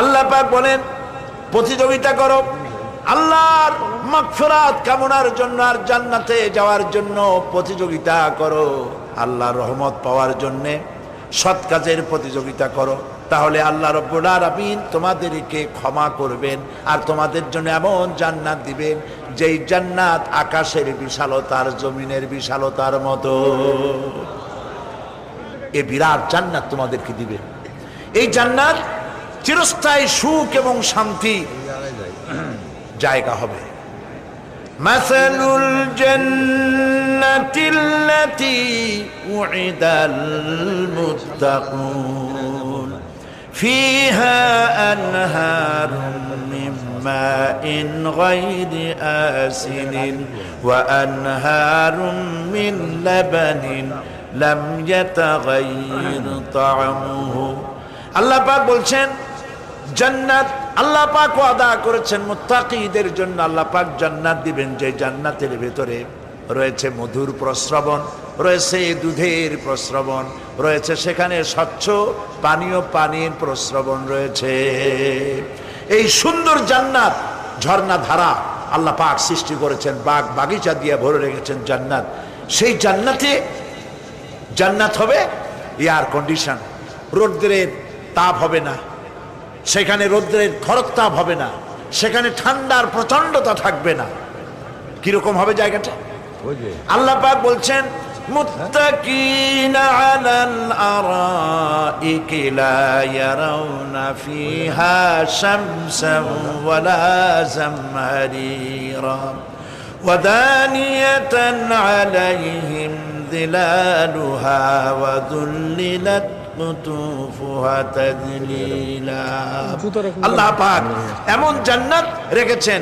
আল্লাহ পাক বলেন প্রতিযোগিতা করো আল্লাহর মাগফিরাত কামনার জন্য আর জান্নাতে যাওয়ার জন্য প্রতিযোগিতা করো, আল্লাহর রহমত পাওয়ার জন্য সৎ কাজের প্রতিযোগিতা করো, তাহলে আল্লাহ রাব্বুল আলামিন তোমাদেরকে ক্ষমা করবেন আর তোমাদের জন্য এমন জান্নাত দিবেন যেই জান্নাত আকাশের বিশালতার জমিনের বিশালতার মতো। এই বিরাট জান্নাত তোমাদেরকে দিবেন। এই জান্নাত চিরস্থায়ী সুখ এবং শান্তি জায়গা হবে। মাসালুল জান্নাতিল্লাতী উইদাল মুত্তাকুন ফিহা আনহারুম মিন মাইন গায়রি আসিনিন ওয়া আনহারুম মিন লাবানিন লাম ইয়াতাগায়্যার তা'আমুহু। আল্লাহ পাক বলছেন জান্নাত আল্লাহ পাক ওয়াদা করেছেন মুত্তাকিদের জন্য। আল্লাহ পাক জান্নাত দিবেন যে জান্নাতের ভেতরে রয়েছে মধুর প্রস্রবণ, রয়েছে দুধের প্রস্রবণ, রয়েছে সেখানে স্বচ্ছ পানীয় পানির প্রস্রবণ রয়েছে। এই সুন্দর জান্নাত ঝর্ণা ধারা আল্লাহ পাক সৃষ্টি করেছেন, বাগ বাগিচা দিয়ে ভরে রেখেছেন জান্নাত। সেই জান্নাতে জান্নাত হবে এয়ার কন্ডিশন, রৌদ্রের তাপ হবে না সেখানে, রৌদ্রের খরতাপ হবে না সেখানে, ঠান্ডার প্রচন্ডতা থাকবে না। কিরকম হবে জায়গাটা? আল্লাহ পাক বলছেন মুত্তাকিনা আলাল আরাইকি লা ইয়ারাউনা ফিহা শামসান ওয়ালা জামহারিরা ওয়া দানিয়াতান আলাইহিম যিলালুহা ওয়া যুল্লিলাত আল্লাহ পাক এমন জান্নাত রেখেছেন